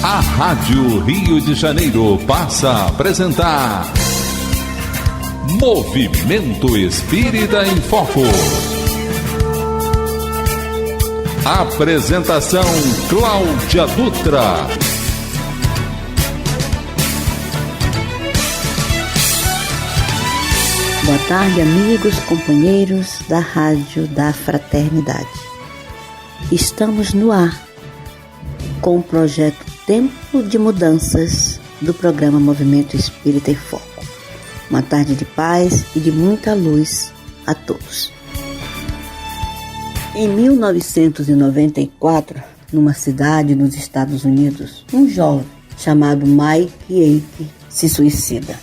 A Rádio Rio de Janeiro passa a apresentar Movimento Espírita em Foco. Apresentação Cláudia Dutra. Boa tarde, amigos, companheiros da Rádio da Fraternidade. Estamos no ar com o projeto Tempo de Mudanças do programa Movimento Espírita em Foco. Uma tarde de paz e de muita luz a todos. Em 1994, numa cidade nos Estados Unidos, um jovem chamado Mike Ake se suicida.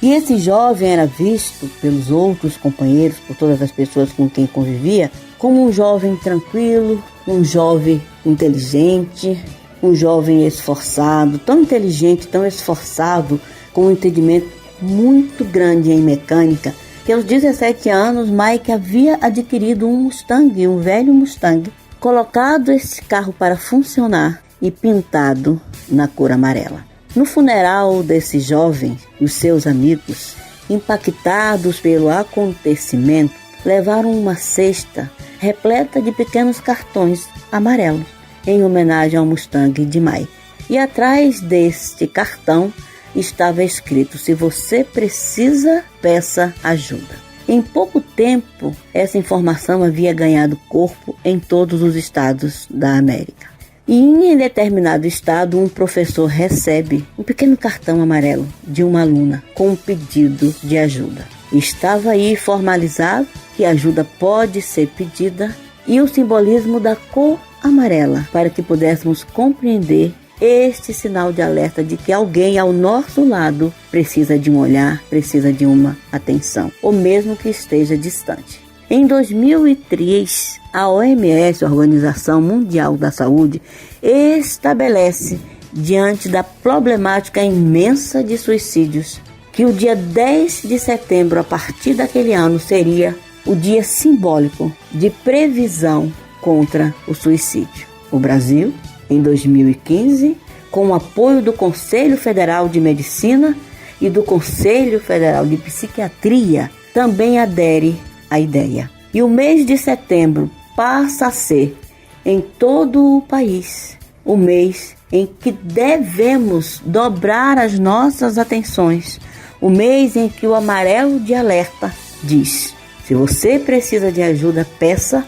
E esse jovem era visto pelos outros companheiros, por todas as pessoas com quem convivia, como um jovem tranquilo, um jovem inteligente, um jovem esforçado, tão inteligente, tão esforçado, com um entendimento muito grande em mecânica, que aos 17 anos Mike havia adquirido um Mustang, um velho Mustang, colocado esse carro para funcionar e pintado na cor amarela. No funeral desse jovem, os seus amigos, impactados pelo acontecimento, levaram uma cesta repleta de pequenos cartões amarelos em homenagem ao Mustang de Mike. E atrás deste cartão estava escrito: se você precisa, peça ajuda. Em pouco tempo, essa informação havia ganhado corpo em todos os estados da América. E em determinado estado, um professor recebe um pequeno cartão amarelo de uma aluna com um pedido de ajuda. Estava aí formalizado que ajuda pode ser pedida e o simbolismo da cor amarela, para que pudéssemos compreender este sinal de alerta de que alguém ao nosso lado precisa de um olhar, precisa de uma atenção, ou mesmo que esteja distante. Em 2003, a OMS, a Organização Mundial da Saúde, estabelece, diante da problemática imensa de suicídios, que o dia 10 de setembro, a partir daquele ano, seria o dia simbólico de previsão contra o suicídio. O Brasil, em 2015, com o apoio do Conselho Federal de Medicina e do Conselho Federal de Psiquiatria, também adere à ideia. E o mês de setembro passa a ser, em todo o país, o mês em que devemos dobrar as nossas atenções, o mês em que o amarelo de alerta diz: se você precisa de ajuda, peça,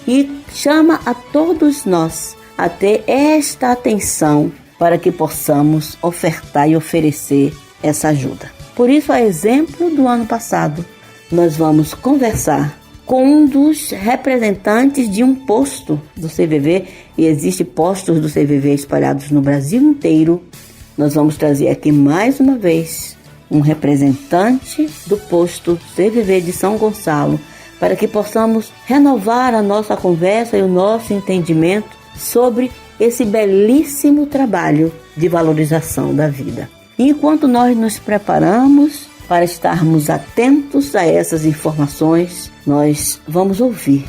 e chama a todos nós a ter esta atenção para que possamos ofertar e oferecer essa ajuda. Por isso, a exemplo do ano passado, nós vamos conversar com um dos representantes de um posto do CVV, e existem postos do CVV espalhados no Brasil inteiro. Nós vamos trazer aqui mais uma vez um representante do posto CVV de São Gonçalo, para que possamos renovar a nossa conversa e o nosso entendimento sobre esse belíssimo trabalho de valorização da vida. Enquanto nós nos preparamos para estarmos atentos a essas informações, nós vamos ouvir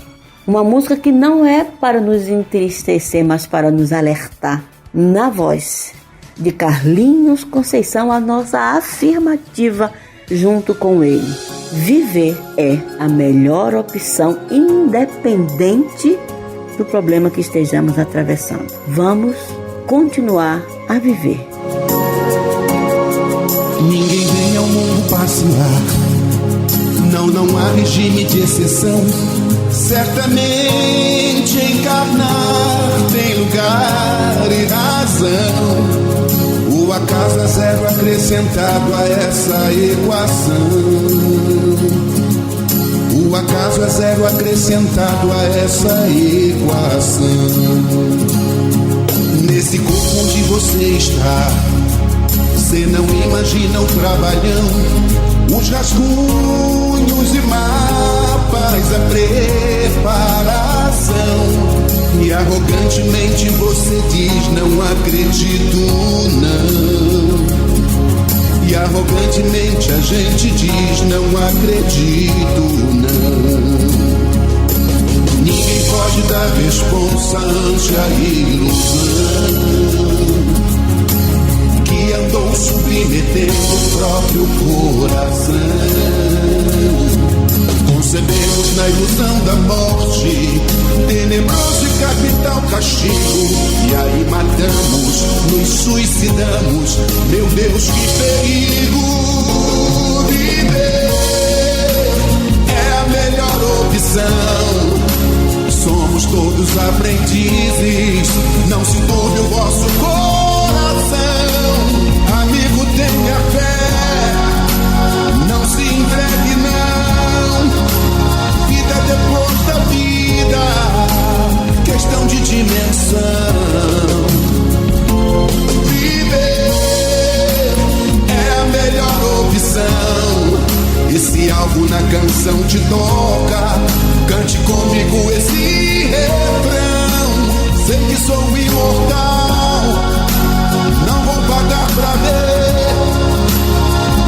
uma música que não é para nos entristecer, mas para nos alertar, na voz de Carlinhos Conceição, a nossa afirmativa junto com ele. Viver é a melhor opção, independente do problema que estejamos atravessando. Vamos continuar a viver. Ninguém vem ao mundo passear, não há regime de exceção. Certamente encarnar tem lugar e razão. O acaso é zero acrescentado a essa equação. O acaso é zero acrescentado a essa equação. Nesse corpo onde você está, você não imagina o trabalhão, os rascunhos e mapas, a preparação. E arrogantemente você diz: não acredito, não. E arrogantemente a gente diz: não acredito, não. Ninguém pode dar responsa ante a ilusão. submeter o próprio coração. Concebemos na ilusão da morte, tenebroso e capital castigo, e aí matamos, nos suicidamos. Meu Deus, que perigo! Viver é a melhor opção. Somos todos aprendizes, não se turbe o vosso coração. Amigo, tenha fé, não se entregue não. Vida depois da vida, questão de dimensão. Viver é a melhor opção. E se algo na canção te toca, cante comigo esse refrão. Sei que sou imortal, não vou pagar pra ver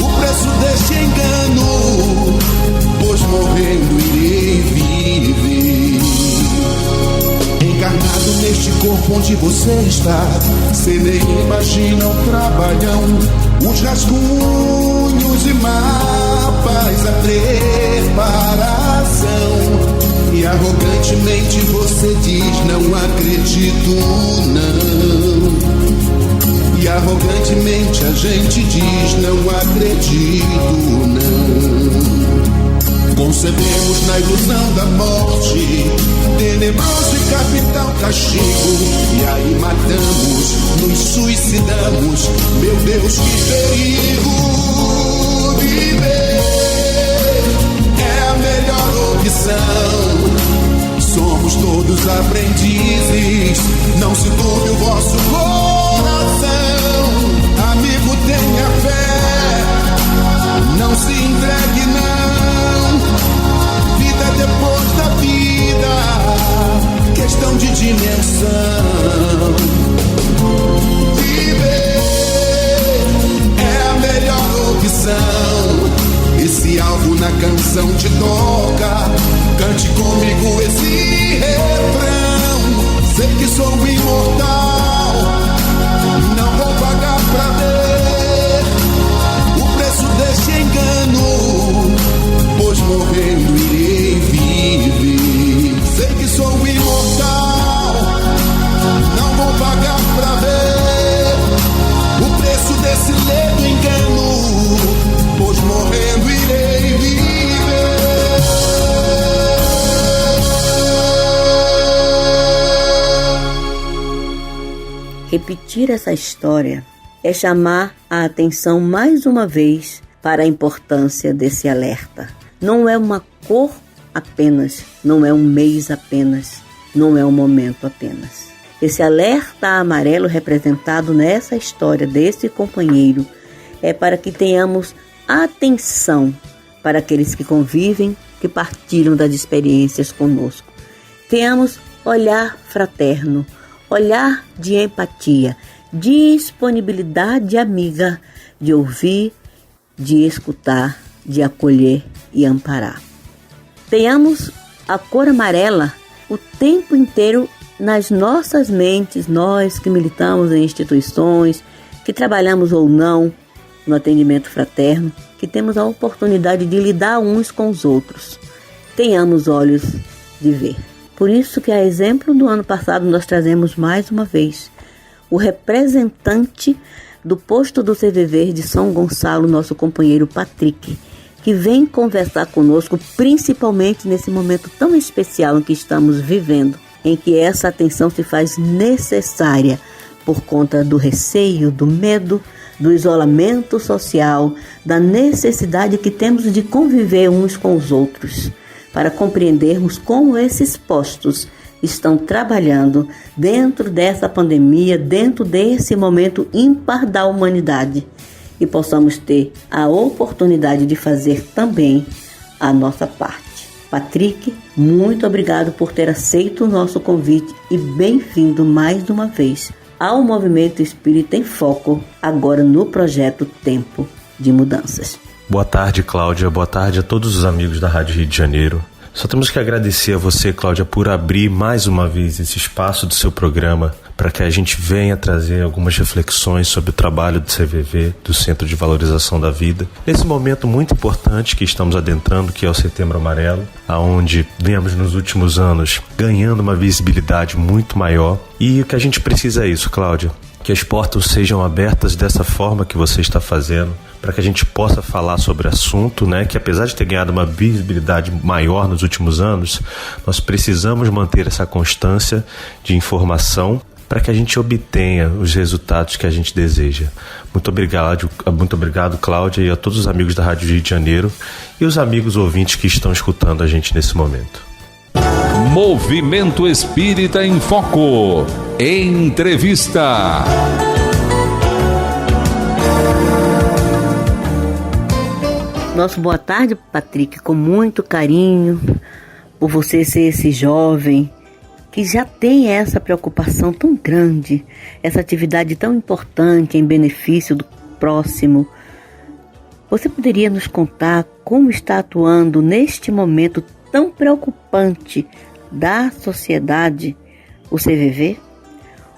o preço deste engano, pois morrendo irei viver. Encarnado neste corpo onde você está, cê nem imagina o trabalhão, os rascunhos e mapas, a preparação. E arrogantemente você diz: não acredito não. E arrogantemente a gente diz: não acredito não. Concebemos na ilusão da morte, tenebroso e capital castigo, e aí matamos, nos suicidamos. Meu Deus, que perigo! Viver é a melhor opção. Somos todos aprendizes, não se turbe o vosso coração. Amigo, tenha fé, não se entregue não. Vida depois da vida, questão de dimensão. Viver é a melhor opção. E se algo na canção te toca, cante comigo esse refrão. Sei que sou imortal, não vou pagar pra ver o preço deste engano, pois morrendo irei viver. Sei que sou imortal, não vou pagar pra ver o preço desse ledo engano, pois morrendo irei viver. Repetir essa história é chamar a atenção mais uma vez para a importância desse alerta. Não é uma cor apenas, não é um mês apenas, não é um momento apenas. Esse alerta amarelo representado nessa história desse companheiro é para que tenhamos atenção para aqueles que convivem, que partilham das experiências conosco. Tenhamos olhar fraterno, olhar de empatia, disponibilidade amiga de ouvir, de escutar, de acolher e amparar. Tenhamos a cor amarela o tempo inteiro nas nossas mentes, nós que militamos em instituições, que trabalhamos ou não no atendimento fraterno, que temos a oportunidade de lidar uns com os outros. Tenhamos olhos de ver. Por isso que, a exemplo do ano passado, nós trazemos mais uma vez o representante do posto do CVV de São Gonçalo, nosso companheiro Patrick, que vem conversar conosco, principalmente nesse momento tão especial em que estamos vivendo, em que essa atenção se faz necessária por conta do receio, do medo, do isolamento social, da necessidade que temos de conviver uns com os outros, para compreendermos como esses postos estão trabalhando dentro dessa pandemia, dentro desse momento ímpar da humanidade, e possamos ter a oportunidade de fazer também a nossa parte. Patrick, muito obrigado por ter aceito o nosso convite e bem-vindo mais uma vez ao Movimento Espírita em Foco, agora no projeto Tempo de Mudanças. Boa tarde, Cláudia. Boa tarde a todos os amigos da Rádio Rio de Janeiro. Só temos que agradecer a você, Cláudia, por abrir mais uma vez esse espaço do seu programa para que a gente venha trazer algumas reflexões sobre o trabalho do CVV, do Centro de Valorização da Vida, nesse momento muito importante que estamos adentrando, que é o Setembro Amarelo, aonde viemos nos últimos anos ganhando uma visibilidade muito maior. E o que a gente precisa é isso, Cláudia, que as portas sejam abertas dessa forma que você está fazendo, para que a gente possa falar sobre o assunto, né? Que apesar de ter ganhado uma visibilidade maior nos últimos anos, nós precisamos manter essa constância de informação para que a gente obtenha os resultados que a gente deseja. Muito obrigado, Cláudia, e a todos os amigos da Rádio Rio de Janeiro e os amigos ouvintes que estão escutando a gente nesse momento. Movimento Espírita em Foco. Entrevista. Nosso boa tarde, Patrick, com muito carinho por você ser esse jovem que já tem essa preocupação tão grande, essa atividade tão importante em benefício do próximo. Você poderia nos contar como está atuando neste momento tão preocupante da sociedade o CVV?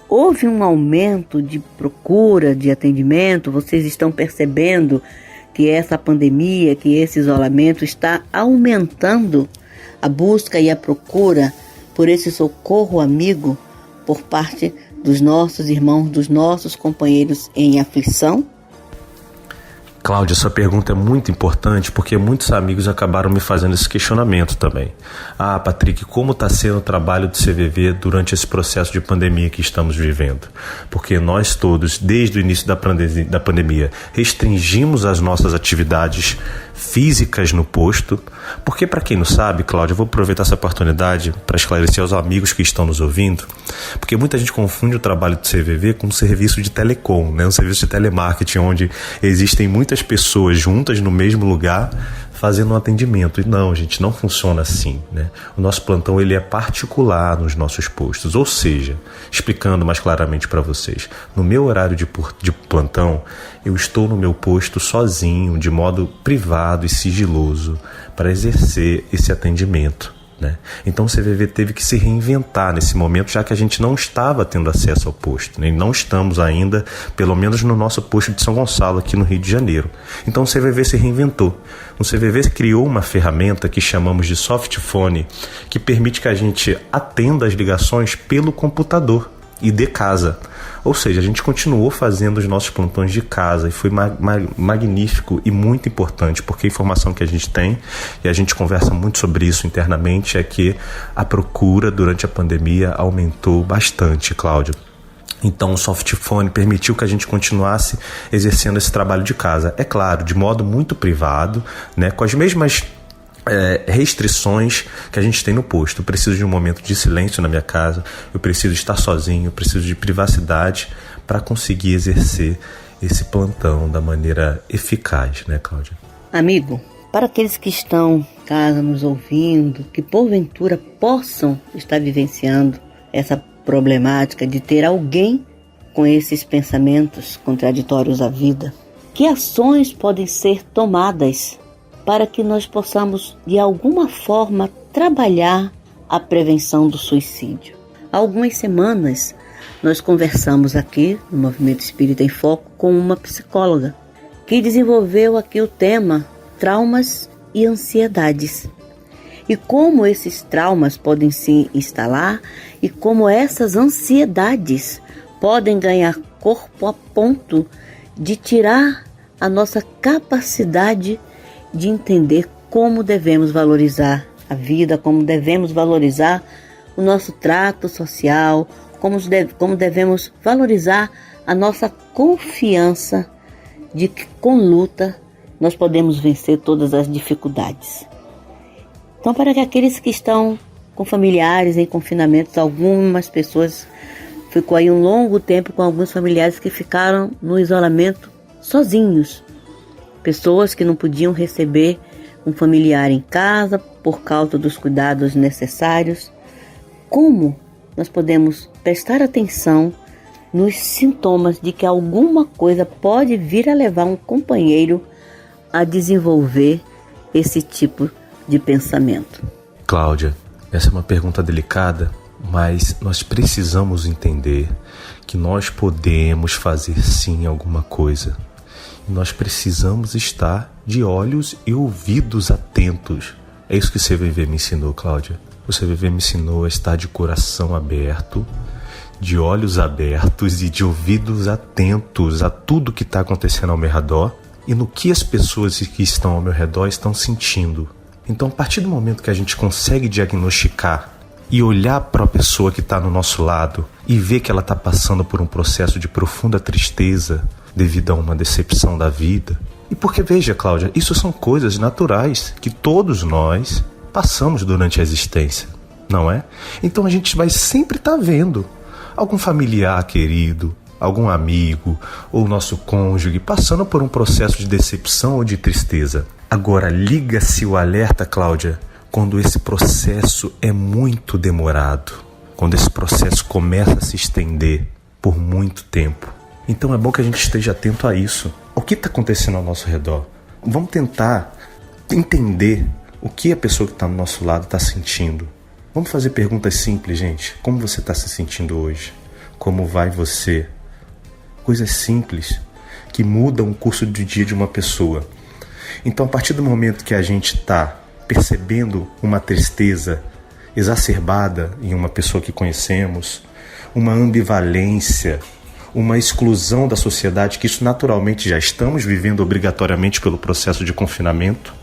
Houve um aumento de procura de atendimento? Vocês estão percebendo que essa pandemia, que esse isolamento está aumentando a busca e a procura por esse socorro amigo por parte dos nossos irmãos, dos nossos companheiros em aflição? Cláudia, sua pergunta é muito importante porque muitos amigos acabaram me fazendo esse questionamento também. Patrick, como está sendo o trabalho do CVV durante esse processo de pandemia que estamos vivendo? Porque nós todos, desde o início da pandemia, restringimos as nossas atividades físicas no posto, porque para quem não sabe, Cláudia, eu vou aproveitar essa oportunidade para esclarecer aos amigos que estão nos ouvindo, porque muita gente confunde o trabalho do CVV com um serviço de telecom, né? Um serviço de telemarketing, onde existem muitas pessoas juntas no mesmo lugar fazendo um atendimento. E não, gente, não funciona assim, né? O nosso plantão ele é particular nos nossos postos, ou seja, explicando mais claramente para vocês, no meu horário de plantão, eu estou no meu posto sozinho, de modo privado e sigiloso, para exercer esse atendimento, né? Então o CVV teve que se reinventar nesse momento, já que a gente não estava tendo acesso ao posto, né? Não estamos ainda, pelo menos no nosso posto de São Gonçalo, aqui no Rio de Janeiro. Então o CVV se reinventou. O CVV criou uma ferramenta que chamamos de softphone, que permite que a gente atenda as ligações pelo computador e de casa. Ou seja, a gente continuou fazendo os nossos plantões de casa e foi magnífico e muito importante, porque a informação que a gente tem, e a gente conversa muito sobre isso internamente, é que a procura durante a pandemia aumentou bastante, Cláudio. Então o softphone permitiu que a gente continuasse exercendo esse trabalho de casa. É claro, de modo muito privado, né, com as mesmas restrições que a gente tem no posto. Eu preciso de um momento de silêncio na minha casa, eu preciso estar sozinho, eu preciso de privacidade para conseguir exercer esse plantão da maneira eficaz, né, Cláudia? Amigo, para aqueles que estão em casa nos ouvindo, que porventura possam estar vivenciando essa problemática de ter alguém com esses pensamentos contraditórios à vida, que ações podem ser tomadas para que nós possamos, de alguma forma, trabalhar a prevenção do suicídio? Há algumas semanas, nós conversamos aqui, no Movimento Espírita em Foco, com uma psicóloga, que desenvolveu aqui o tema traumas e ansiedades. E como esses traumas podem se instalar e como essas ansiedades podem ganhar corpo a ponto de tirar a nossa capacidade de entender como devemos valorizar a vida, como devemos valorizar o nosso trato social, como devemos valorizar a nossa confiança de que com luta nós podemos vencer todas as dificuldades. Então, para que aqueles que estão com familiares em confinamento, algumas pessoas ficou aí um longo tempo com alguns familiares que ficaram no isolamento sozinhos. Pessoas que não podiam receber um familiar em casa por causa dos cuidados necessários. Como nós podemos prestar atenção nos sintomas de que alguma coisa pode vir a levar um companheiro a desenvolver esse tipo de pensamento? Cláudia, essa é uma pergunta delicada, Mas nós precisamos entender que nós podemos fazer sim alguma coisa. E nós precisamos estar de olhos e ouvidos atentos. É isso que o CVV me ensinou, Cláudia. O CVV me ensinou a estar de coração aberto, de olhos abertos e de ouvidos atentos a tudo que está acontecendo ao meu redor e no que as pessoas que estão ao meu redor estão sentindo. Então, a partir do momento que a gente consegue diagnosticar e olhar para a pessoa que está no nosso lado e ver que ela está passando por um processo de profunda tristeza devido a uma decepção da vida. E porque, veja, Cláudia, isso são coisas naturais que todos nós passamos durante a existência, não é? Então a gente vai sempre estar vendo algum familiar querido, algum amigo ou nosso cônjuge passando por um processo de decepção ou de tristeza. Agora, liga-se o alerta, Cláudia, quando esse processo é muito demorado, quando esse processo começa a se estender por muito tempo. Então é bom que a gente esteja atento a isso. O que está acontecendo ao nosso redor? Vamos tentar entender o que a pessoa que está no nosso lado está sentindo. Vamos fazer perguntas simples, gente. Como você está se sentindo hoje? Como vai você? Coisas simples que mudam o curso do dia de uma pessoa. Então, a partir do momento que a gente está percebendo uma tristeza exacerbada em uma pessoa que conhecemos, uma ambivalência, uma exclusão da sociedade, que isso naturalmente já estamos vivendo obrigatoriamente pelo processo de confinamento.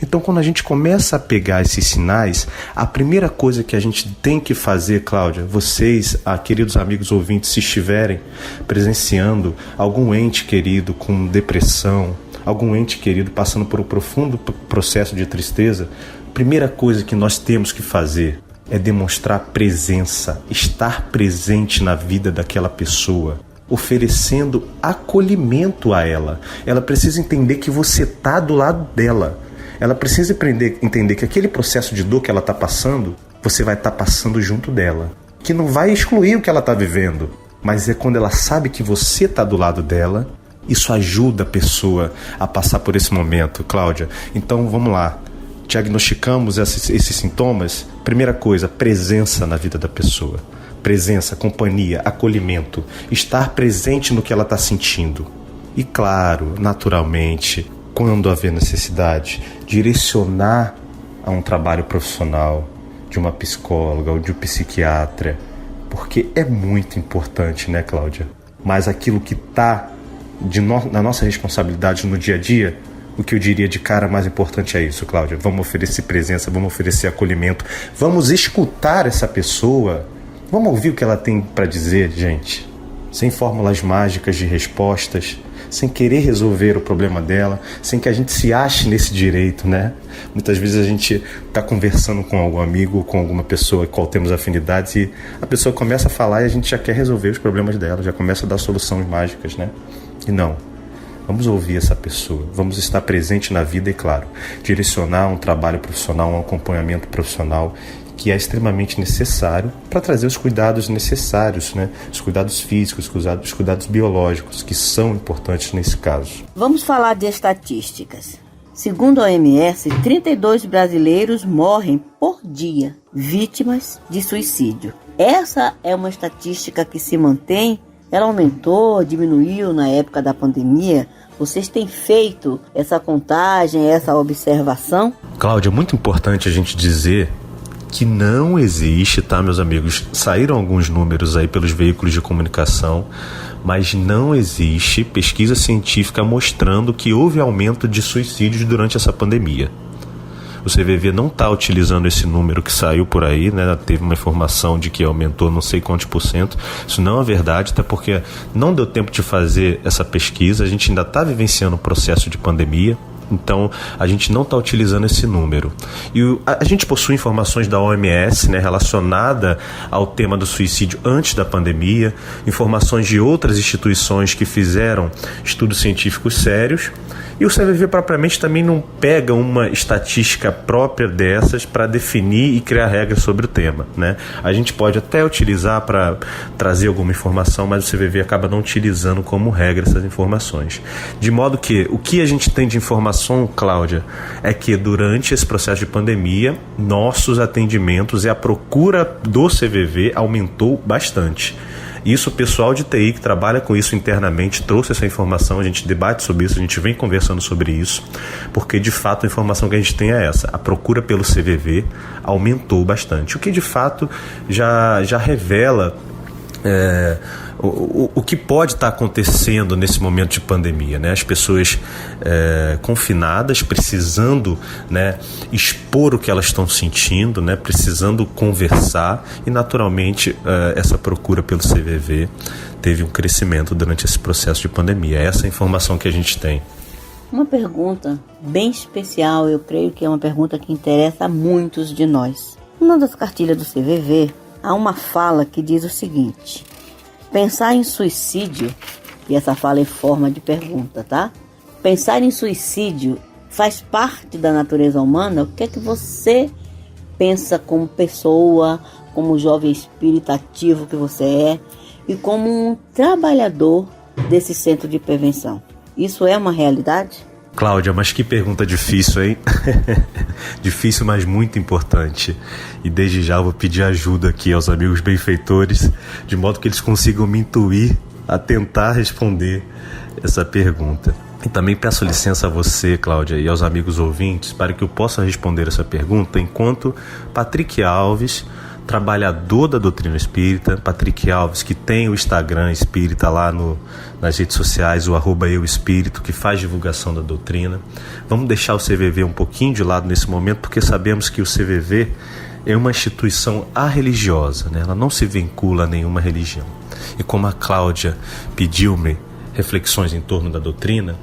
Então, quando a gente começa a pegar esses sinais, a primeira coisa que a gente tem que fazer, Cláudia, vocês, queridos amigos ouvintes, se estiverem presenciando algum ente querido com depressão, algum ente querido passando por um profundo processo de tristeza, a primeira coisa que nós temos que fazer é demonstrar presença, estar presente na vida daquela pessoa, oferecendo acolhimento a ela. Ela precisa entender que você está do lado dela. Ela precisa entender que aquele processo de dor que ela está passando, você vai estar passando junto dela. Que não vai excluir o que ela está vivendo, mas é quando ela sabe que você está do lado dela, isso ajuda a pessoa a passar por esse momento, Cláudia. Então vamos lá, diagnosticamos esses sintomas. Primeira coisa, presença na vida da pessoa. Presença, companhia, acolhimento, estar presente no que ela está sentindo. E claro, naturalmente, quando haver necessidade, direcionar a um trabalho profissional de uma psicóloga ou de um psiquiatra, porque é muito importante, né, Cláudia? Mas aquilo que está na nossa responsabilidade no dia a dia, o que eu diria de cara mais importante é isso, Cláudia. Vamos oferecer presença, vamos oferecer acolhimento, vamos escutar essa pessoa, vamos ouvir o que ela tem para dizer, gente, sem fórmulas mágicas de respostas, sem querer resolver o problema dela, sem que a gente se ache nesse direito, né? Muitas vezes a gente está conversando com algum amigo, com alguma pessoa com qual temos afinidades, e a pessoa começa a falar e a gente já quer resolver os problemas dela, já começa a dar soluções mágicas, né? E não, vamos ouvir essa pessoa, vamos estar presente na vida e, claro, direcionar um trabalho profissional, um acompanhamento profissional que é extremamente necessário para trazer os cuidados necessários, né? Os cuidados físicos, os cuidados biológicos, que são importantes nesse caso. Vamos falar de estatísticas. Segundo a OMS, 32 brasileiros morrem por dia vítimas de suicídio. Essa é uma estatística que se mantém. Ela aumentou, diminuiu na época da pandemia? Vocês têm feito essa contagem, essa observação? Cláudia, é muito importante a gente dizer que não existe, tá, meus amigos? Saíram alguns números aí pelos veículos de comunicação, mas não existe pesquisa científica mostrando que houve aumento de suicídios durante essa pandemia. O CVV não está utilizando esse número que saiu por aí, né? Teve uma informação de que aumentou não sei quantos %. Isso não é verdade, até porque não deu tempo de fazer essa pesquisa. A gente ainda está vivenciando o processo de pandemia. Então, a gente não está utilizando esse número. E a gente possui informações da OMS, né, relacionada ao tema do suicídio antes da pandemia, informações de outras instituições que fizeram estudos científicos sérios, E o CVV propriamente também não pega uma estatística própria dessas para definir e criar regras sobre o tema, né? A gente pode até utilizar para trazer alguma informação, mas o CVV acaba não utilizando como regra essas informações. De modo que o que a gente tem de informação, Cláudia, é que durante esse processo de pandemia, nossos atendimentos e a procura do CVV aumentou bastante. Isso, o pessoal de TI que trabalha com isso internamente trouxe essa informação, a gente debate sobre isso, a gente vem conversando sobre isso, porque de fato a informação que a gente tem é essa: a procura pelo CVV aumentou bastante, o que de fato já revela o que pode estar acontecendo nesse momento de pandemia, né? As pessoas confinadas, precisando, né, expor o que elas estão sentindo, né, precisando conversar, e naturalmente essa procura pelo CVV teve um crescimento durante esse processo de pandemia. Essa é a informação que a gente tem. Uma pergunta bem especial, eu creio que é uma pergunta que interessa a muitos de nós. Numa das cartilhas do CVV, há uma fala que diz o seguinte: pensar em suicídio, e essa fala é forma de pergunta, tá? Pensar em suicídio faz parte da natureza humana? O que é que você pensa como pessoa, como jovem espírito ativo que você é e como um trabalhador desse centro de prevenção? Isso é uma realidade? Cláudia, mas que pergunta difícil, hein? Difícil, mas muito importante. E desde já eu vou pedir ajuda aqui aos amigos benfeitores, de modo que eles consigam me intuir a tentar responder essa pergunta. E também peço licença a você, Cláudia, e aos amigos ouvintes, para que eu possa responder essa pergunta enquanto Patrick Alves, trabalhador da doutrina espírita. Patrick Alves, que tem o Instagram espírita lá nas redes sociais, o @euespírito, que faz divulgação da doutrina. Vamos deixar o CVV um pouquinho de lado nesse momento, porque sabemos que o CVV é uma instituição arreligiosa, né? Ela não se vincula a nenhuma religião. E como a Cláudia pediu-me reflexões em torno da doutrina,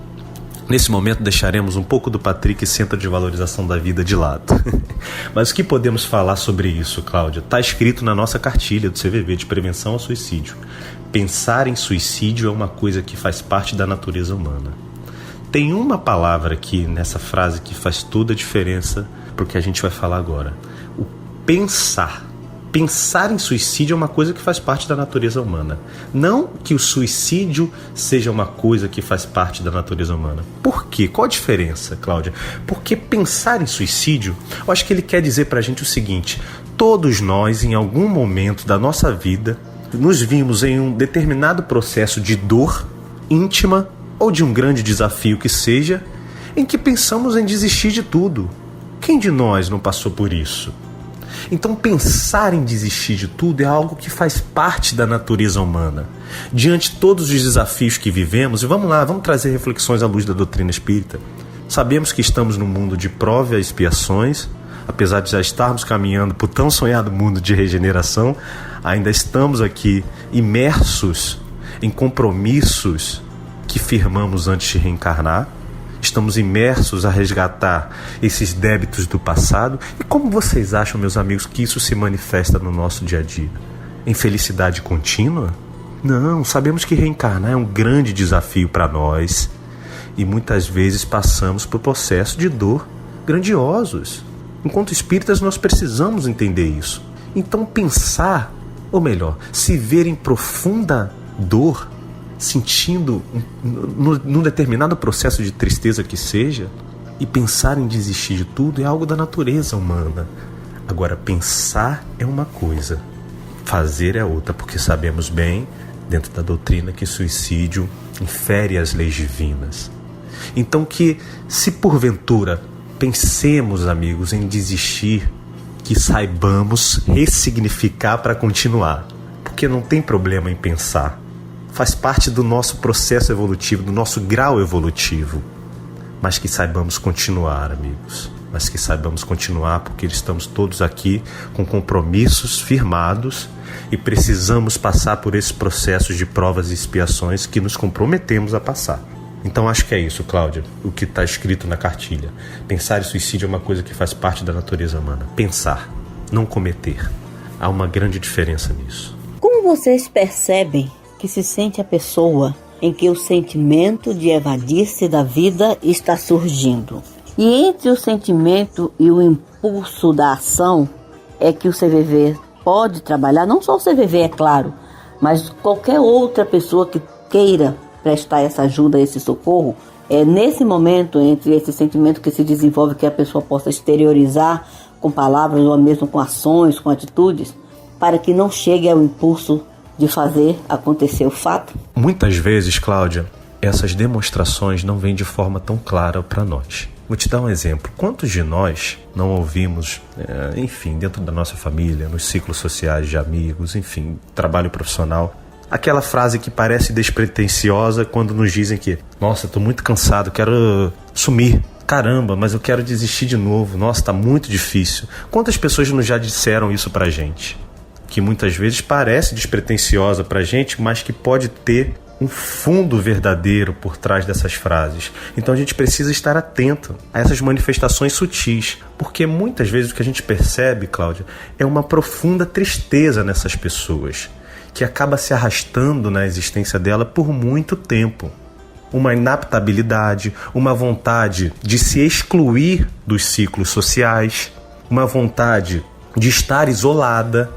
nesse momento deixaremos um pouco do Patrick, Centro de Valorização da Vida, de lado. Mas o que podemos falar sobre isso, Cláudia? Está escrito na nossa cartilha do CVV de prevenção ao suicídio. Pensar em suicídio é uma coisa que faz parte da natureza humana. Tem uma palavra aqui nessa frase que faz toda a diferença para o que a gente vai falar agora: o pensar. Pensar em suicídio é uma coisa que faz parte da natureza humana. Não que o suicídio seja uma coisa que faz parte da natureza humana. Por quê? Qual a diferença, Cláudia? Porque pensar em suicídio, eu acho que ele quer dizer pra gente o seguinte: todos nós, em algum momento da nossa vida, nos vimos em um determinado processo de dor íntima ou de um grande desafio que seja, em que pensamos em desistir de tudo. Quem de nós não passou por isso? Então pensar em desistir de tudo é algo que faz parte da natureza humana. Diante de todos os desafios que vivemos, e vamos trazer reflexões à luz da doutrina espírita. Sabemos que estamos num mundo de prova e expiações, apesar de já estarmos caminhando por tão sonhado mundo de regeneração, ainda estamos aqui imersos em compromissos que firmamos antes de reencarnar. Estamos imersos a resgatar esses débitos do passado. E como vocês acham, meus amigos, que isso se manifesta no nosso dia a dia? Em felicidade contínua? Não, sabemos que reencarnar é um grande desafio para nós. E muitas vezes passamos por processos de dor grandiosos. Enquanto espíritas, nós precisamos entender isso. Então pensar, ou melhor, se ver em profunda dor, sentindo num determinado processo de tristeza que seja, e pensar em desistir de tudo é algo da natureza humana. Agora, pensar é uma coisa, fazer é outra, porque sabemos bem, dentro da doutrina, que suicídio infere as leis divinas. Então que, se porventura pensemos, amigos, em desistir, que saibamos ressignificar para continuar, porque não tem problema em pensar. Faz parte do nosso processo evolutivo, do nosso grau evolutivo. Mas que saibamos continuar, amigos. Mas que saibamos continuar, porque estamos todos aqui com compromissos firmados e precisamos passar por esses processos de provas e expiações que nos comprometemos a passar. Então acho que é isso, Cláudia, o que está escrito na cartilha. Pensar em suicídio é uma coisa que faz parte da natureza humana. Pensar, não cometer. Há uma grande diferença nisso. Como vocês percebem que se sente a pessoa em que o sentimento de evadir-se da vida está surgindo. E entre o sentimento e o impulso da ação é que o CVV pode trabalhar, não só o CVV, é claro, mas qualquer outra pessoa que queira prestar essa ajuda, esse socorro. É nesse momento, entre esse sentimento que se desenvolve, que a pessoa possa exteriorizar com palavras ou mesmo com ações, com atitudes, para que não chegue ao impulso de fazer acontecer o fato. Muitas vezes, Cláudia, essas demonstrações não vêm de forma tão clara para nós. Vou te dar um exemplo. Quantos de nós não ouvimos, enfim, dentro da nossa família, nos ciclos sociais de amigos, enfim, trabalho profissional, aquela frase que parece despretensiosa quando nos dizem que, nossa, estou muito cansado, quero sumir. Caramba, mas eu quero desistir de novo. Nossa, está muito difícil. Quantas pessoas nos já disseram isso pra gente? Que muitas vezes parece despretensiosa pra gente, mas que pode ter um fundo verdadeiro por trás dessas frases. Então a gente precisa estar atento a essas manifestações sutis, porque muitas vezes o que a gente percebe, Cláudia, é uma profunda tristeza nessas pessoas, que acaba se arrastando na existência dela por muito tempo. Uma inaptabilidade, uma vontade de se excluir dos ciclos sociais, uma vontade de estar isolada.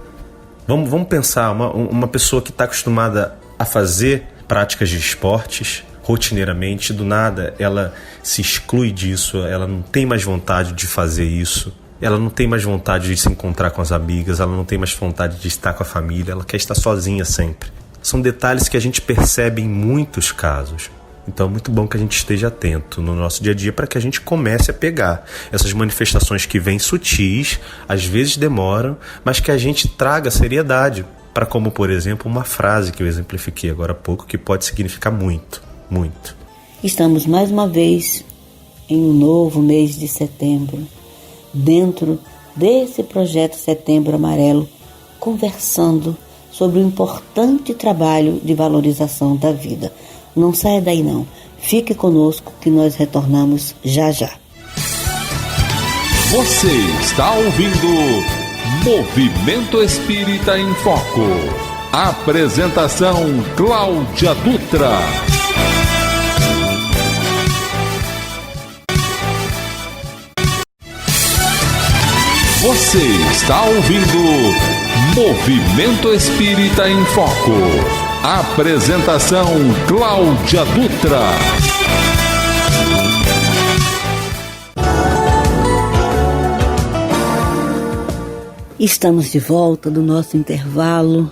Vamos pensar, uma pessoa que está acostumada a fazer práticas de esportes rotineiramente, do nada ela se exclui disso, ela não tem mais vontade de fazer isso, ela não tem mais vontade de se encontrar com as amigas, ela não tem mais vontade de estar com a família, ela quer estar sozinha sempre. São detalhes que a gente percebe em muitos casos. Então é muito bom que a gente esteja atento no nosso dia a dia para que a gente comece a pegar essas manifestações que vêm sutis, às vezes demoram, mas que a gente traga seriedade para, como por exemplo, uma frase que eu exemplifiquei agora há pouco, que pode significar muito, muito. Estamos mais uma vez em um novo mês de setembro, dentro desse projeto Setembro Amarelo, conversando sobre o importante trabalho de valorização da vida. Não saia daí não, fique conosco que nós retornamos já já. Você está ouvindo Movimento Espírita em Foco. Apresentação Cláudia Dutra. Você está ouvindo Movimento Espírita em Foco. Apresentação Cláudia Dutra. Estamos de volta do nosso intervalo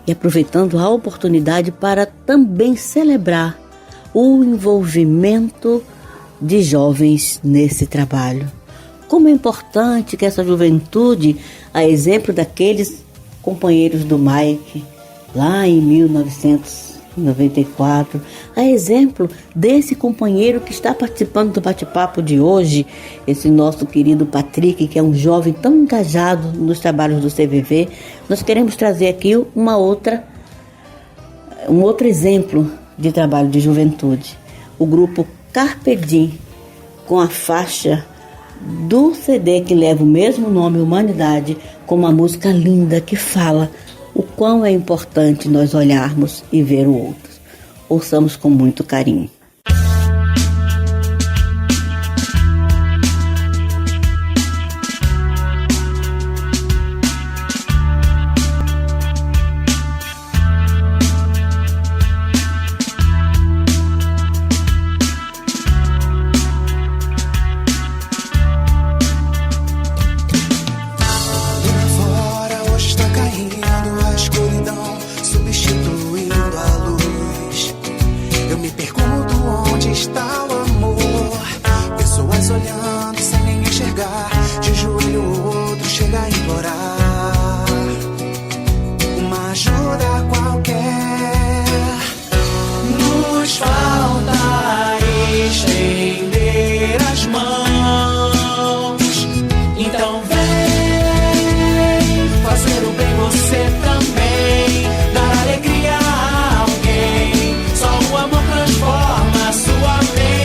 e aproveitando a oportunidade para também celebrar o envolvimento de jovens nesse trabalho. Como é importante que essa juventude, a exemplo daqueles companheiros do Mike, lá em 1994, a exemplo desse companheiro que está participando do bate-papo de hoje, esse nosso querido Patrick, que é um jovem tão engajado nos trabalhos do CVV, nós queremos trazer aqui um outro exemplo de trabalho de juventude. O grupo Carpe Diem, com a faixa do CD que leva o mesmo nome, Humanidade, com uma música linda que fala o quão é importante nós olharmos e ver o outro. Ouçamos com muito carinho. Transforma sua mente.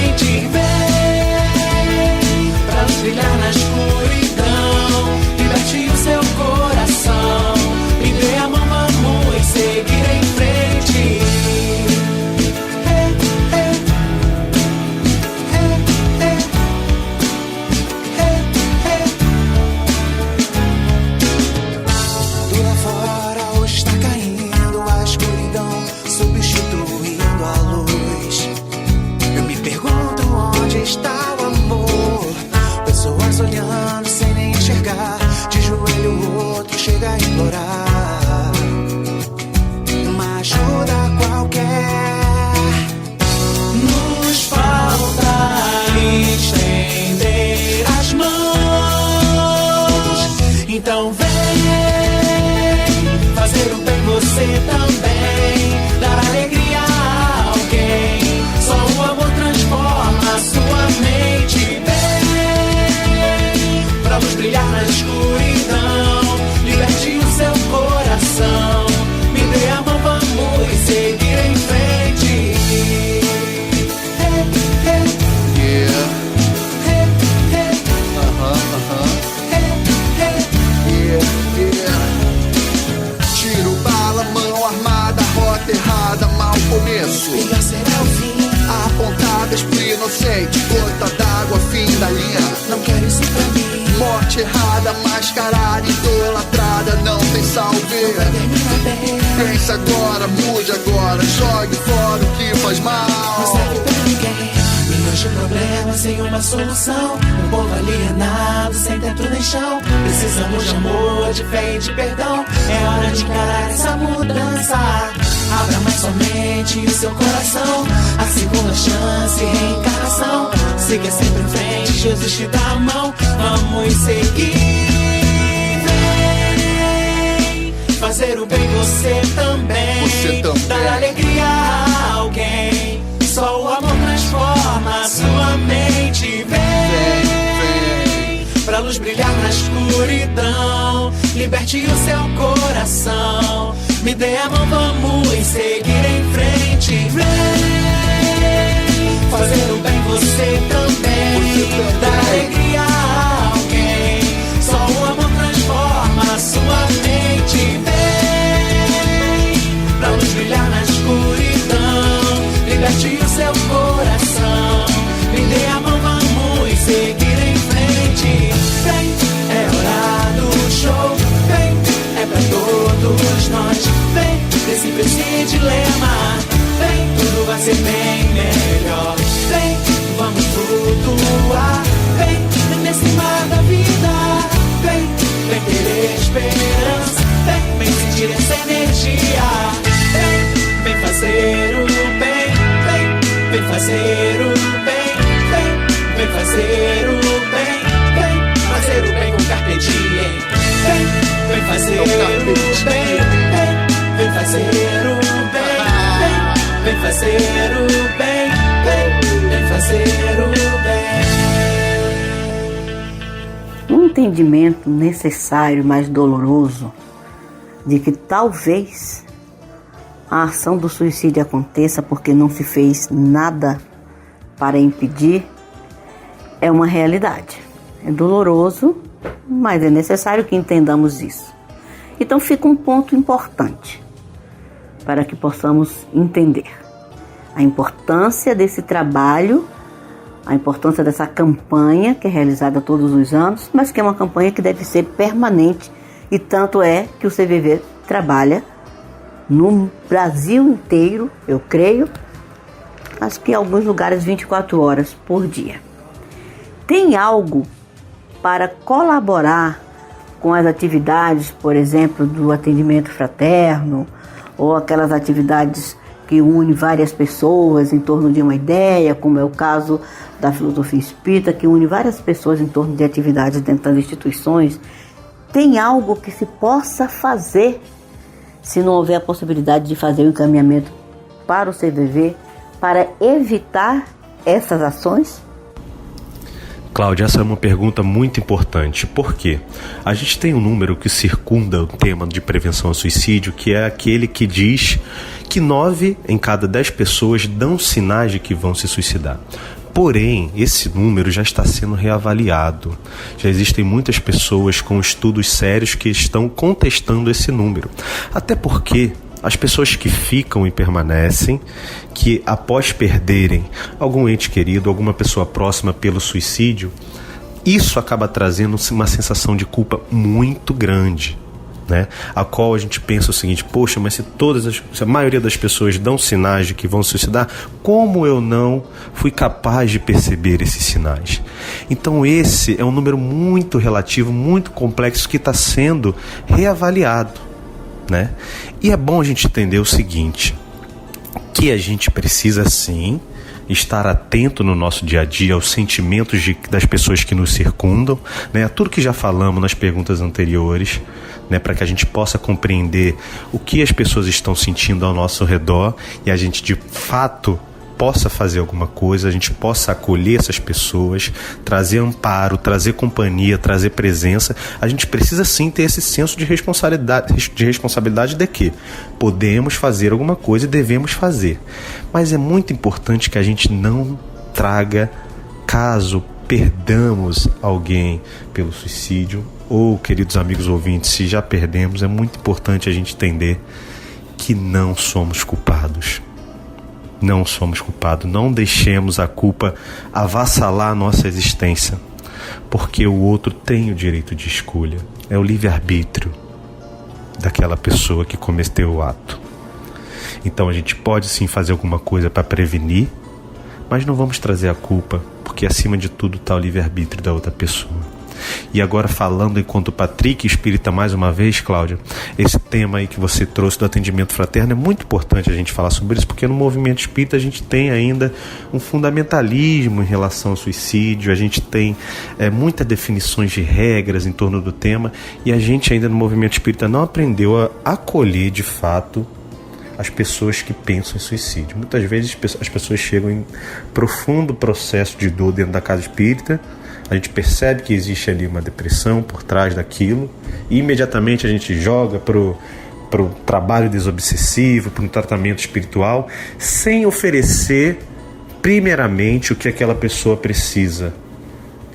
Então vem fazer o bem você também, dar alegria a alguém. Só o amor transforma a sua mente. Vem pra luz brilhar na escuridão, liberte o seu coração. Me dê a mão, vamos seguir em frente. Hey, hey, Yeah. hey, hey, Yeah, yeah. Tiro, bala, mão armada, rota errada, mau começo. melhor será o fim. Apontadas pro inocente, gota d'água, fim da linha. Não quero isso pra mim. Morte errada, mascarada, idolatrada, não tem salve. Termina bem, Pensa agora, mude agora, jogue fora o que faz não mal. serve pra ninguém. Milhões de problemas sem uma solução. Um povo alienado, sem teto nem chão. Precisamos de amor, de fé e de perdão. É hora de encarar essa mudança. Abra mais somente o seu coração. A segunda chance, reencarnação. Siga sempre em frente, Jesus te dá a mão. Vamos seguir. Vem fazer o bem você também. Você também. Dar alegria a alguém. Só o amor transforma a sua mente. Vem pra luz brilhar na escuridão, liberte o seu coração. Me dê a mão, vamos seguir em frente. Vem fazer o bem você também, dar alegria a alguém. Só o amor transforma a sua mente. Vem pra luz brilhar na escuridão, liberte o seu coração. Me dê a mão, vamos seguir em frente. Vem, é hora do show. Vem, é pra todos nós. Vem, desse dilema. Vem, tudo vai ser bem melhor. Vem, vamos flutuar. Vem, nesse mar da vida. Vem, vem ter esperança. Vem sentir essa energia. Vem fazer o bem. Vem fazer o bem. Vem fazer o bem. Vem fazer o bem com carpe diem. Vem fazer o bem. Vem fazer o bem. Vem fazer o bem. Vem fazer o bem. Um entendimento necessário, mas doloroso, de que talvez a ação do suicídio aconteça porque não se fez nada para impedir, é uma realidade. É doloroso, mas é necessário que entendamos isso. Então fica um ponto importante para que possamos entender a importância desse trabalho, a importância dessa campanha que é realizada todos os anos, mas que é uma campanha que deve ser permanente, e tanto é que o CVV trabalha no Brasil inteiro, eu creio, acho que em alguns lugares 24 horas por dia. Tem algo para colaborar com as atividades, por exemplo, do atendimento fraterno, ou aquelas atividades que unem várias pessoas em torno de uma ideia, como é o caso da filosofia espírita, que une várias pessoas em torno de atividades dentro das instituições. Tem algo que se possa fazer, se não houver a possibilidade de fazer o encaminhamento para o CVV, para evitar essas ações? Cláudia, essa é uma pergunta muito importante. Por quê? A gente tem um número que circunda o tema de prevenção ao suicídio, que é aquele que diz que 9 em cada 10 pessoas dão sinais de que vão se suicidar. Porém, esse número já está sendo reavaliado. Já existem muitas pessoas com estudos sérios que estão contestando esse número. Até porque as pessoas que ficam e permanecem, que após perderem algum ente querido, alguma pessoa próxima pelo suicídio, isso acaba trazendo uma sensação de culpa muito grande, né? A qual a gente pensa o seguinte: poxa, mas se a maioria das pessoas dão sinais de que vão se suicidar, como eu não fui capaz de perceber esses sinais? Então esse é um número muito relativo, muito complexo, que está sendo reavaliado, né? E é bom a gente entender o seguinte, que a gente precisa sim estar atento no nosso dia a dia aos sentimentos das pessoas que nos circundam, né? A tudo que já falamos nas perguntas anteriores, né? Para que a gente possa compreender o que as pessoas estão sentindo ao nosso redor e a gente de fato possa fazer alguma coisa, a gente possa acolher essas pessoas, trazer amparo, trazer companhia, trazer presença. A gente precisa sim ter esse senso de responsabilidade de que podemos fazer alguma coisa e devemos fazer. Mas é muito importante que a gente não traga, caso perdamos alguém pelo suicídio, ou, queridos amigos ouvintes, se já perdemos, é muito importante a gente entender que não somos culpados. Não somos culpados, não deixemos a culpa avassalar a nossa existência, porque o outro tem o direito de escolha, é o livre-arbítrio daquela pessoa que cometeu o ato. Então a gente pode sim fazer alguma coisa para prevenir, mas não vamos trazer a culpa, porque acima de tudo está o livre-arbítrio da outra pessoa. E agora, falando enquanto Patrick espírita mais uma vez, Cláudia, esse tema aí que você trouxe do atendimento fraterno é muito importante a gente falar sobre isso, porque no movimento espírita a gente tem ainda um fundamentalismo em relação ao suicídio, a gente tem muitas definições de regras em torno do tema, e a gente ainda no movimento espírita não aprendeu a acolher de fato as pessoas que pensam em suicídio. Muitas vezes as pessoas chegam em profundo processo de dor dentro da casa espírita, a gente percebe que existe ali uma depressão por trás daquilo e imediatamente a gente joga para o trabalho desobsessivo, para um tratamento espiritual, sem oferecer primeiramente o que aquela pessoa precisa,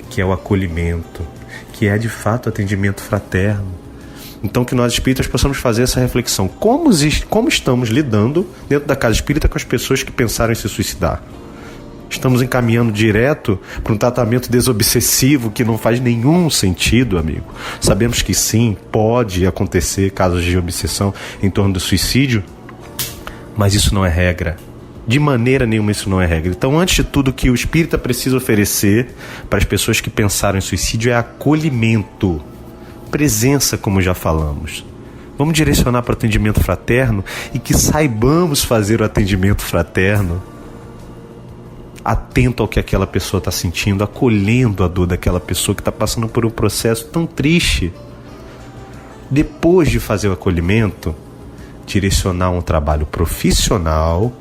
que é o acolhimento, que é de fato o atendimento fraterno. Então que nós espíritas possamos fazer essa reflexão. Como estamos lidando dentro da casa espírita com as pessoas que pensaram em se suicidar? Estamos encaminhando direto para um tratamento desobsessivo que não faz nenhum sentido, amigo. Sabemos que sim, pode acontecer casos de obsessão em torno do suicídio, mas isso não é regra. De maneira nenhuma isso não é regra. Então, antes de tudo, o que o espírita precisa oferecer para as pessoas que pensaram em suicídio é acolhimento, presença, como já falamos. Vamos direcionar para o atendimento fraterno e que saibamos fazer o atendimento fraterno atento ao que aquela pessoa está sentindo, acolhendo a dor daquela pessoa que está passando por um processo tão triste. Depois de fazer o acolhimento, direcionar um trabalho profissional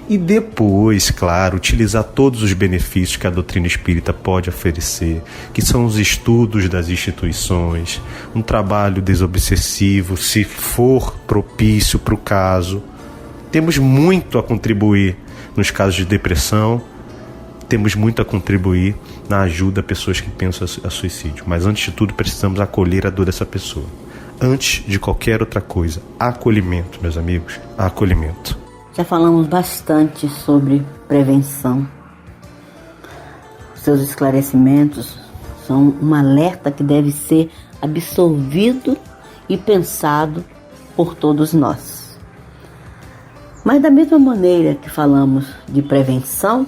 e depois, claro, utilizar todos os benefícios que a doutrina espírita pode oferecer, que são os estudos das instituições, um trabalho desobsessivo, se for propício para o caso. Temos muito a contribuir nos casos de depressão, temos muito a contribuir na ajuda a pessoas que pensam a suicídio. Mas antes de tudo precisamos acolher a dor dessa pessoa. Antes de qualquer outra coisa, acolhimento, meus amigos, acolhimento. Já falamos bastante sobre prevenção. Seus esclarecimentos são um alerta que deve ser absorvido e pensado por todos nós. Mas da mesma maneira que falamos de prevenção,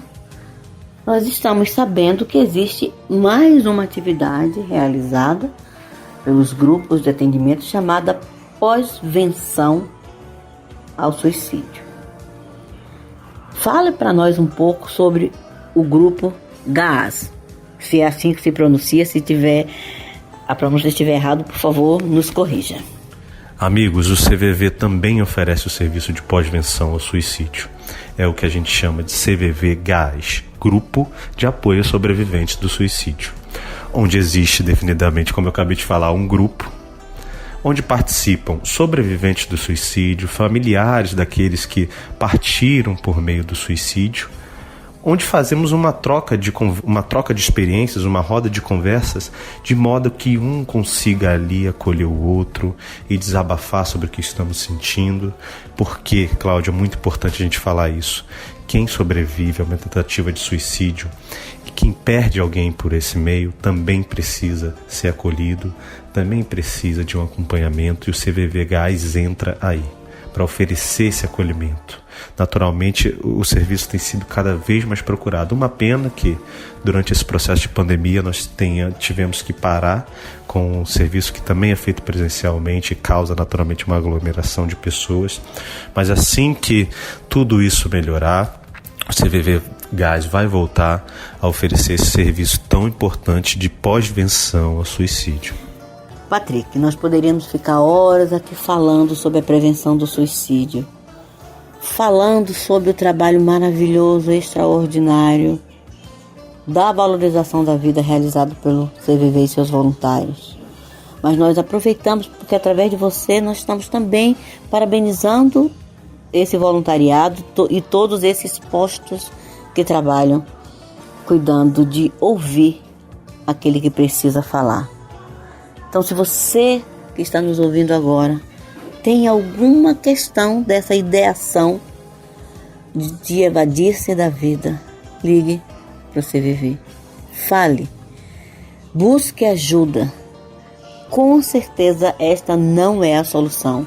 nós estamos sabendo que existe mais uma atividade realizada pelos grupos de atendimento chamada pós-venção ao suicídio. Fale para nós um pouco sobre o grupo GAAS, se é assim que se pronuncia. Se a pronúncia estiver errada, por favor, nos corrija. Amigos, o CVV também oferece o serviço de pós-venção ao suicídio. É o que a gente chama de CVV GAAS, Grupo de Apoio a Sobreviventes do Suicídio, onde existe definidamente, como eu acabei de falar, um grupo onde participam sobreviventes do suicídio, familiares daqueles que partiram por meio do suicídio, onde fazemos uma troca de experiências, uma roda de conversas, de modo que um consiga ali acolher o outro e desabafar sobre o que estamos sentindo. Porque, Cláudia, é muito importante a gente falar isso. Quem sobrevive a uma tentativa de suicídio e quem perde alguém por esse meio também precisa ser acolhido, também precisa de um acompanhamento, e o CVV GAAS entra aí para oferecer esse acolhimento. Naturalmente, o serviço tem sido cada vez mais procurado. Uma pena que, durante esse processo de pandemia, nós tivemos que parar com um serviço que também é feito presencialmente e causa, naturalmente, uma aglomeração de pessoas. Mas assim que tudo isso melhorar, o CVV Gás vai voltar a oferecer esse serviço tão importante de pós-venção ao suicídio. Patrick, nós poderíamos ficar horas aqui falando sobre a prevenção do suicídio, falando sobre o trabalho maravilhoso, extraordinário, da valorização da vida realizado pelo CVV e seus voluntários. Mas nós aproveitamos porque através de você nós estamos também parabenizando esse voluntariado e todos esses postos que trabalham cuidando de ouvir aquele que precisa falar. Então, se você que está nos ouvindo agora tem alguma questão dessa ideação de evadir-se da vida, ligue para o CVV. Fale. Busque ajuda. Com certeza esta não é a solução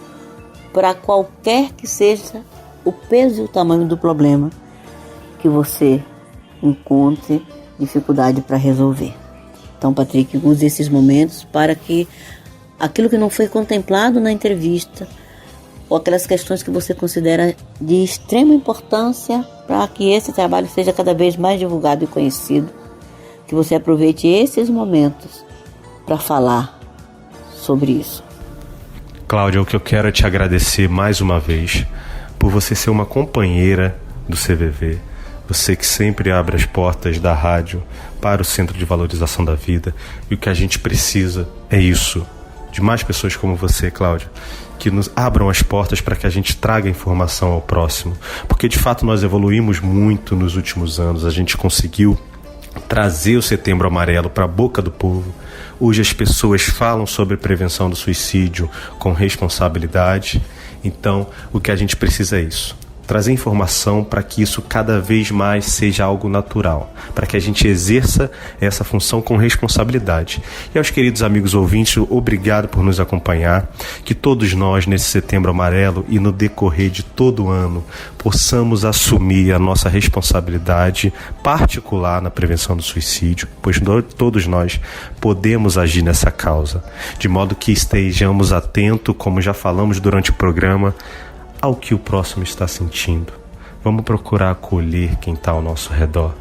para qualquer que seja o peso e o tamanho do problema que você encontre dificuldade para resolver. Então, Patrick, use esses momentos para que aquilo que não foi contemplado na entrevista ou aquelas questões que você considera de extrema importância para que esse trabalho seja cada vez mais divulgado e conhecido, que você aproveite esses momentos para falar sobre isso. Cláudia, o que eu quero é te agradecer mais uma vez por você ser uma companheira do CVV, você que sempre abre as portas da rádio para o Centro de Valorização da Vida, e o que a gente precisa é isso, de mais pessoas como você, Cláudia, que nos abram as portas para que a gente traga informação ao próximo, porque de fato nós evoluímos muito nos últimos anos, a gente conseguiu trazer o Setembro Amarelo para a boca do povo. Hoje as pessoas falam sobre prevenção do suicídio com responsabilidade. Então, o que a gente precisa é isso, trazer informação para que isso cada vez mais seja algo natural, para que a gente exerça essa função com responsabilidade. E aos queridos amigos ouvintes, obrigado por nos acompanhar, que todos nós nesse Setembro Amarelo e no decorrer de todo o ano possamos assumir a nossa responsabilidade particular na prevenção do suicídio, pois todos nós podemos agir nessa causa, de modo que estejamos atentos, como já falamos durante o programa, ao que o próximo está sentindo. Vamos procurar acolher quem está ao nosso redor.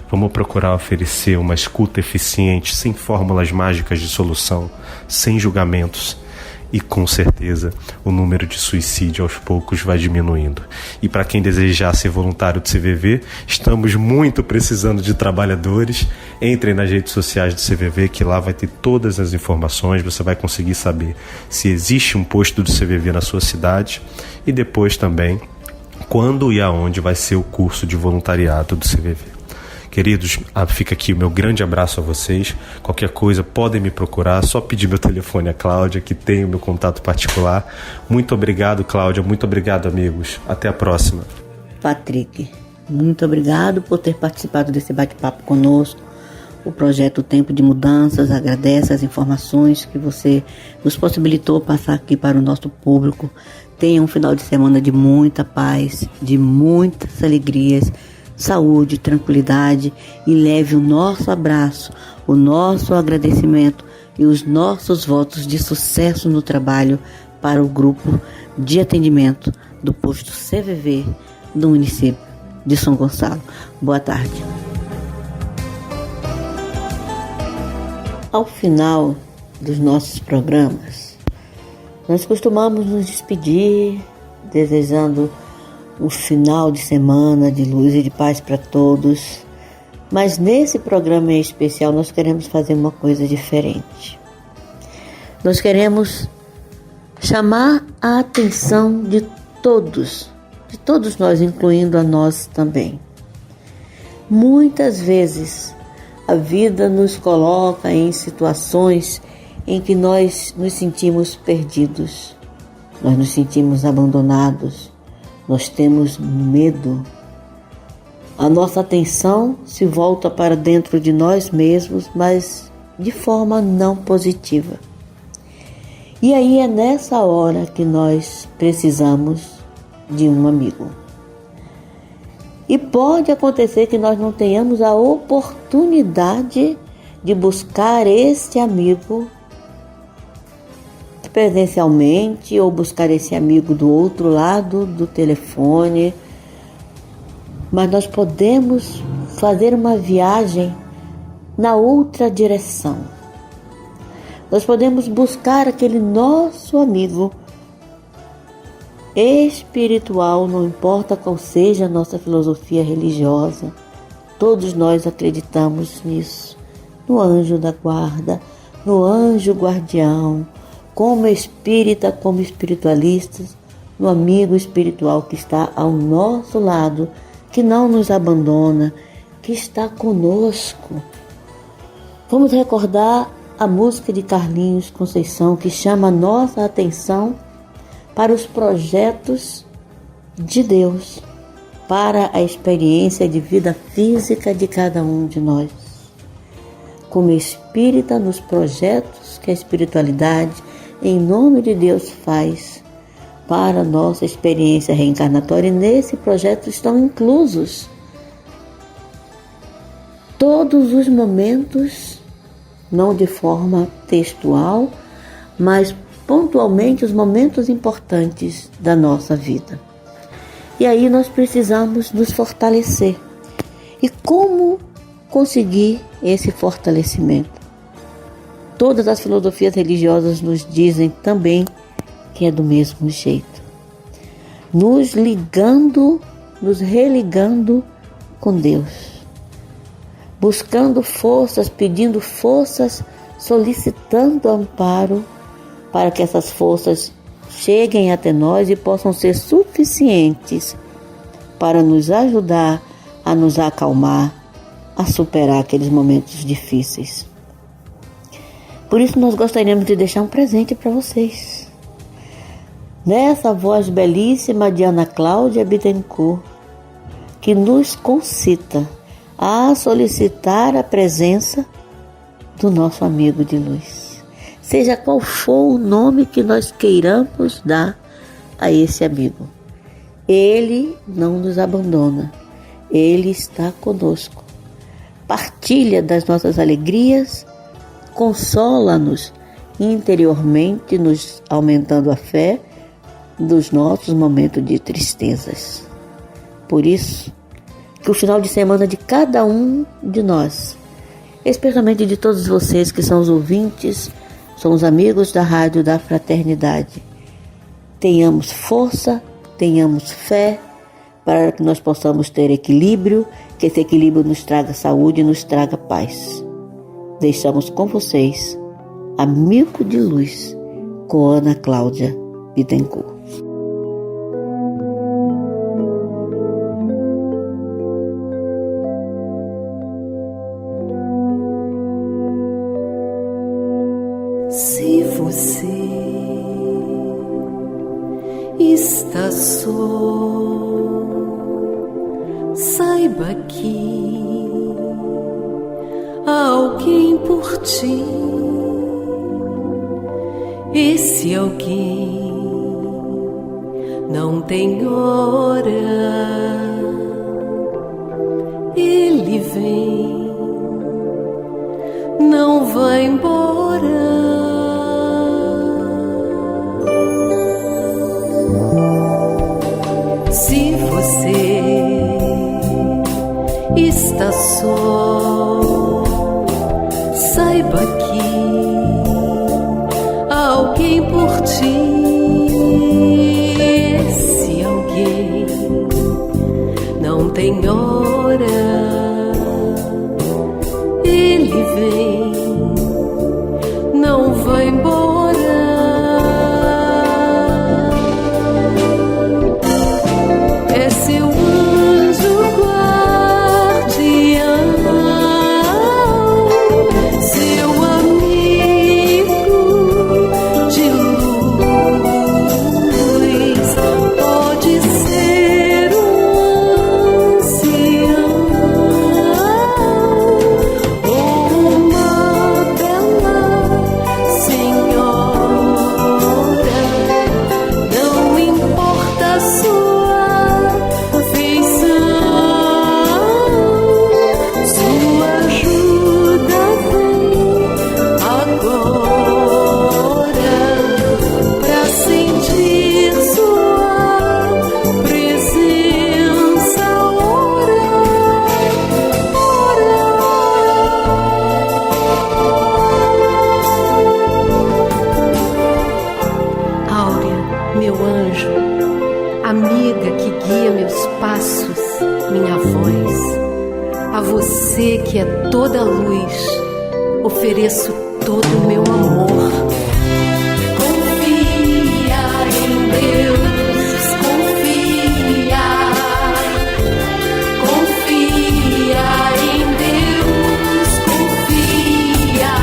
Vamos procurar oferecer uma escuta eficiente, sem fórmulas mágicas de solução, sem julgamentos. E com certeza o número de suicídio aos poucos vai diminuindo. E para quem desejar ser voluntário do CVV, estamos muito precisando de trabalhadores. Entrem nas redes sociais do CVV, que lá vai ter todas as informações. Você vai conseguir saber se existe um posto do CVV na sua cidade e depois também quando e aonde vai ser o curso de voluntariado do CVV. Queridos, fica aqui o meu grande abraço a vocês. Qualquer coisa podem me procurar, só pedir meu telefone à Cláudia, que tem o meu contato particular. Muito obrigado, Cláudia, muito obrigado, amigos. Até a próxima. Patrick, muito obrigado por ter participado desse bate-papo conosco. O projeto Tempo de Mudanças agradece as informações que você nos possibilitou passar aqui para o nosso público. Tenha um final de semana de muita paz, de muitas alegrias, saúde, tranquilidade, e leve o nosso abraço, o nosso agradecimento e os nossos votos de sucesso no trabalho para o grupo de atendimento do posto CVV do município de São Gonçalo. Boa tarde. Ao final dos nossos programas, nós costumamos nos despedir desejando um final de semana de luz e de paz para todos. Mas nesse programa em especial nós queremos fazer uma coisa diferente. Nós queremos chamar a atenção de todos nós, incluindo a nós também. Muitas vezes a vida nos coloca em situações em que nós nos sentimos perdidos, nós nos sentimos abandonados, nós temos medo. A nossa atenção se volta para dentro de nós mesmos, mas de forma não positiva. E aí é nessa hora que nós precisamos de um amigo. E pode acontecer que nós não tenhamos a oportunidade de buscar esse amigo presencialmente ou buscar esse amigo do outro lado do telefone, mas nós podemos fazer uma viagem na outra direção. Nós podemos buscar aquele nosso amigo espiritual, não importa qual seja a nossa filosofia religiosa, todos nós acreditamos nisso, no anjo da guarda, no anjo guardião, como espírita, como espiritualistas, no amigo espiritual que está ao nosso lado, que não nos abandona, que está conosco. Vamos recordar a música de Carlinhos Conceição, que chama a nossa atenção para os projetos de Deus, para a experiência de vida física de cada um de nós. Como espírita, nos projetos que a espiritualidade, em nome de Deus, faz para a nossa experiência reencarnatória, e nesse projeto estão inclusos todos os momentos, não de forma textual, mas pontualmente os momentos importantes da nossa vida. E aí nós precisamos nos fortalecer. E como conseguir esse fortalecimento? Todas as filosofias religiosas nos dizem também que é do mesmo jeito. Nos ligando, nos religando com Deus. Buscando forças, pedindo forças, solicitando amparo para que essas forças cheguem até nós e possam ser suficientes para nos ajudar a nos acalmar, a superar aqueles momentos difíceis. Por isso nós gostaríamos de deixar um presente para vocês. Nessa voz belíssima de Ana Cláudia Bittencourt, que nos concita a solicitar a presença do nosso amigo de luz. Seja qual for o nome que nós queiramos dar a esse amigo. Ele não nos abandona. Ele está conosco. Partilha das nossas alegrias, consola-nos interiormente, nos aumentando a fé dos nossos momentos de tristezas. Por isso, que o final de semana de cada um de nós, especialmente de todos vocês que são os ouvintes, são os amigos da Rádio da Fraternidade, tenhamos força, tenhamos fé, para que nós possamos ter equilíbrio, que esse equilíbrio nos traga saúde e nos traga paz. Deixamos com vocês, Amigo de Luz, com Ana Cláudia Bittencourt. Se você está só, saiba que há alguém por ti. Esse alguém não tem hora, ele vem, não vai embora. Se você está só, saiba que há alguém por ti. Esse alguém não tem hora, ele vem, não vai embora. Oh, A você que é toda luz, ofereço todo o meu amor. Confia em Deus, confia. Confia em Deus, confia.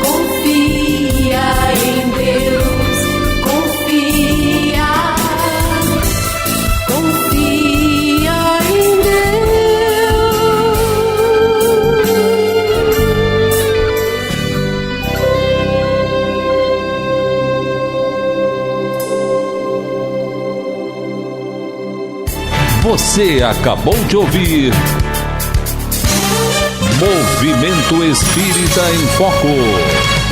Confia em Deus, confia. Confia em Você acabou de ouvir Movimento Espírita em Foco.